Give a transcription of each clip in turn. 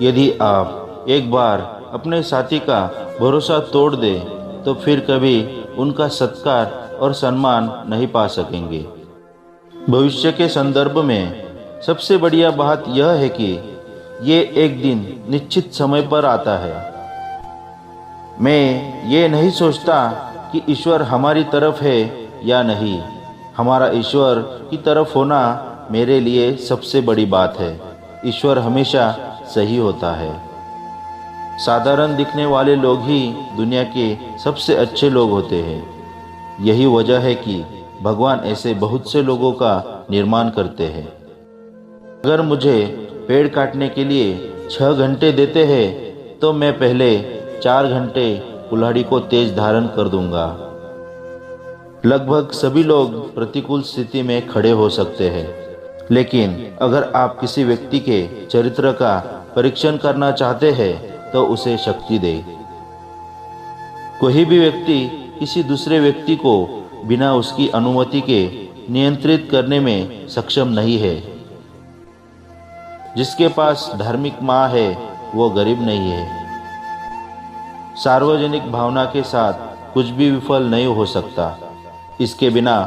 यदि आप एक बार अपने साथी का भरोसा तोड़ दें तो फिर कभी उनका सत्कार और सम्मान नहीं पा सकेंगे। भविष्य के संदर्भ में सबसे बढ़िया बात यह है कि ये एक दिन निश्चित समय पर आता है। मैं ये नहीं सोचता कि ईश्वर हमारी तरफ है या नहीं। हमारा ईश्वर की तरफ होना मेरे लिए सबसे बड़ी बात है। ईश्वर हमेशा सही होता है। साधारण दिखने वाले लोग ही दुनिया के सबसे अच्छे लोग होते हैं। यही वजह है कि भगवान ऐसे बहुत से लोगों का निर्माण करते हैं। अगर मुझे पेड़ काटने के लिए 6 घंटे देते हैं तो मैं पहले 4 घंटे कुल्हाड़ी को तेज धारण कर दूंगा। लगभग सभी लोग प्रतिकूल स्थिति में खड़े हो सकते हैं, लेकिन अगर आप किसी व्यक्ति के चरित्र का परीक्षण करना चाहते हैं तो उसे शक्ति दें। कोई भी व्यक्ति किसी दूसरे व्यक्ति को बिना उसकी अनुमति के नियंत्रित करने में सक्षम नहीं है। जिसके पास धार्मिक माँ है वो गरीब नहीं है। सार्वजनिक भावना के साथ कुछ भी विफल नहीं हो सकता। इसके बिना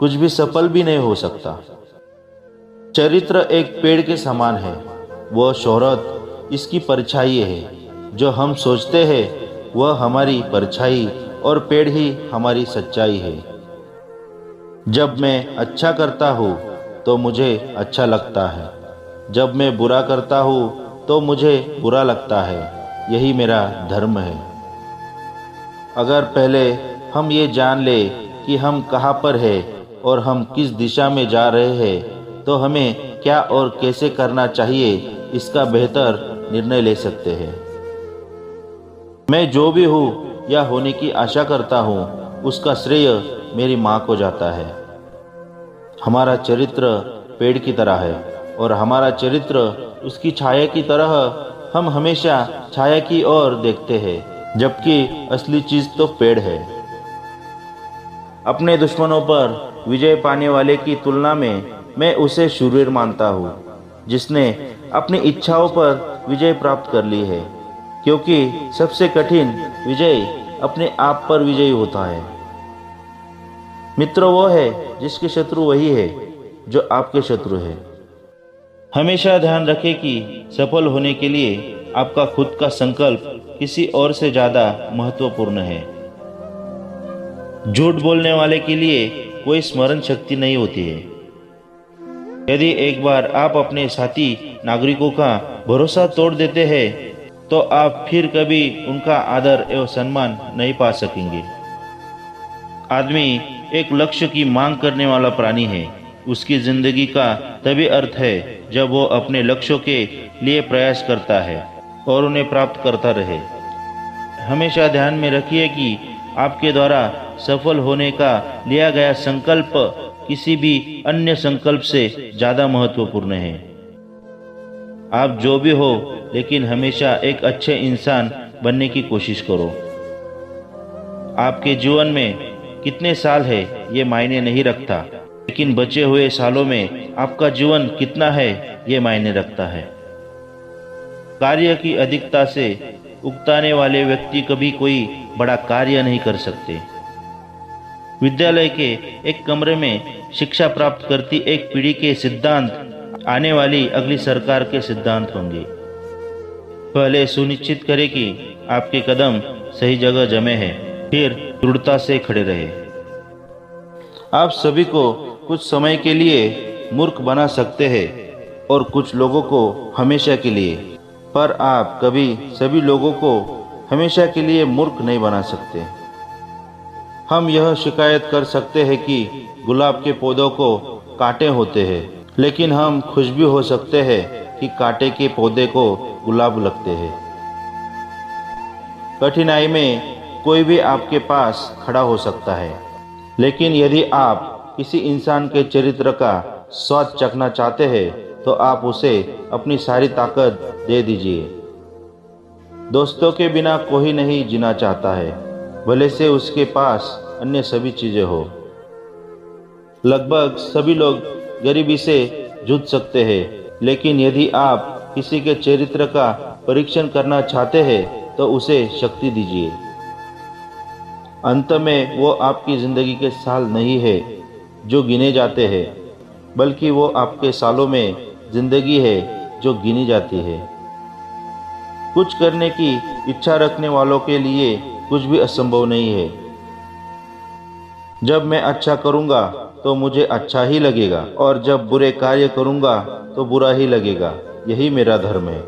कुछ भी सफल भी नहीं हो सकता। चरित्र एक पेड़ के समान है। वह शोहरत इसकी परछाई है। जो हम सोचते हैं वह हमारी परछाई और पेड़ ही हमारी सच्चाई है। जब मैं अच्छा करता हूँ तो मुझे अच्छा लगता है। जब मैं बुरा करता हूँ तो मुझे बुरा लगता है। यही मेरा धर्म है। अगर पहले हम ये जान ले कि हम कहाँ पर हैं और हम किस दिशा में जा रहे हैं तो हमें क्या और कैसे करना चाहिए इसका बेहतर निर्णय ले सकते हैं। मैं जो भी हूँ या होने की आशा करता हूँ उसका श्रेय मेरी माँ को जाता है। हमारा चरित्र पेड़ की तरह है और हमारा चरित्र उसकी छाया की तरह। हम हमेशा छाया की ओर देखते हैं, जबकि असली चीज तो पेड़ है। अपने दुश्मनों पर विजय पाने वाले की तुलना में मैं उसे शूरवीर मानता हूँ, जिसने अपनी इच्छाओं पर विजय प्राप्त कर ली है, क्योंकि सबसे कठिन विजय अपने आप पर विजयी होता है। मित्र वो है जिसके शत्रु वही है जो आपके शत्रु है। हमेशा ध्यान रखें कि सफल होने के लिए आपका खुद का संकल्प किसी और से ज़्यादा महत्वपूर्ण है। झूठ बोलने वाले के लिए कोई स्मरण शक्ति नहीं होती है। यदि एक बार आप अपने साथी नागरिकों का भरोसा तोड़ देते हैं तो आप फिर कभी उनका आदर एवं सम्मान नहीं पा सकेंगे। आदमी एक लक्ष्य की मांग करने वाला प्राणी है। उसकी जिंदगी का तभी अर्थ है जब वो अपने लक्ष्यों के लिए प्रयास करता है और उन्हें प्राप्त करता रहे। हमेशा ध्यान में रखिए कि आपके द्वारा सफल होने का लिया गया संकल्प किसी भी अन्य संकल्प से ज़्यादा महत्वपूर्ण है। आप जो भी हो, लेकिन हमेशा एक अच्छे इंसान बनने की कोशिश करो। आपके जीवन में कितने साल है ये मायने नहीं रखता, लेकिन बचे हुए सालों में आपका जीवन कितना है ये मायने रखता है। कार्य की अधिकता से उकताने वाले व्यक्ति कभी कोई बड़ा कार्य नहीं कर सकते। विद्यालय के एक कमरे में शिक्षा प्राप्त करती एक पीढ़ी के सिद्धांत आने वाली अगली सरकार के सिद्धांत होंगे। पहले सुनिश्चित करें कि आपके कदम सही जगह जमे हैं, फिर दृढ़ता से खड़े रहे। आप सभी को कुछ समय के लिए मूर्ख बना सकते हैं और कुछ लोगों को हमेशा के लिए, पर आप कभी सभी लोगों को हमेशा के लिए मूर्ख नहीं बना सकते। हम यह शिकायत कर सकते हैं कि गुलाब के पौधों को कांटे होते हैं, लेकिन हम खुश भी हो सकते हैं कि कांटे के पौधे को गुलाब लगते हैं। कठिनाई में कोई भी आपके पास खड़ा हो सकता है, लेकिन यदि आप किसी इंसान के चरित्र का स्वाद चखना चाहते हैं तो आप उसे अपनी सारी ताकत दे दीजिए। दोस्तों के बिना कोई नहीं जीना चाहता है, भले से उसके पास अन्य सभी चीजें हो। लगभग सभी लोग गरीबी से जूझ सकते हैं, लेकिन यदि आप किसी के चरित्र का परीक्षण करना चाहते हैं तो उसे शक्ति दीजिए। अंत में वो आपकी ज़िंदगी के साल नहीं है जो गिने जाते हैं, बल्कि वो आपके सालों में ज़िंदगी है जो गिनी जाती है। कुछ करने की इच्छा रखने वालों के लिए कुछ भी असंभव नहीं है। जब मैं अच्छा करूँगा तो मुझे अच्छा ही लगेगा, और जब बुरे कार्य करूँगा तो बुरा ही लगेगा। यही मेरा धर्म है।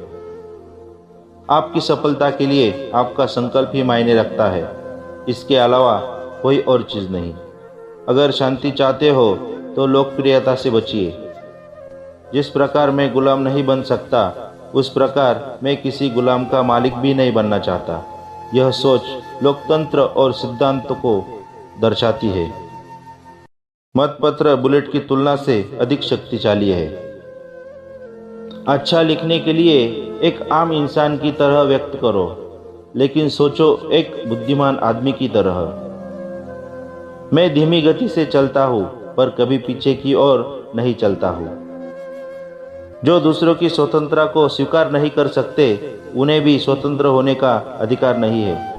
आपकी सफलता के लिए आपका संकल्प ही मायने रखता है, इसके अलावा कोई और चीज़ नहीं। अगर शांति चाहते हो तो लोकप्रियता से बचिए। जिस प्रकार मैं गुलाम नहीं बन सकता, उस प्रकार मैं किसी गुलाम का मालिक भी नहीं बनना चाहता। यह सोच लोकतंत्र और सिद्धांतों को दर्शाती है। मतपत्र बुलेट की तुलना से अधिक शक्तिशाली है। अच्छा लिखने के लिए एक आम इंसान की तरह व्यक्त करो, लेकिन सोचो एक बुद्धिमान आदमी की तरह। मैं धीमी गति से चलता हूँ, पर कभी पीछे की ओर नहीं चलता हूँ। जो दूसरों की स्वतंत्रता को स्वीकार नहीं कर सकते, उन्हें भी स्वतंत्र होने का अधिकार नहीं है।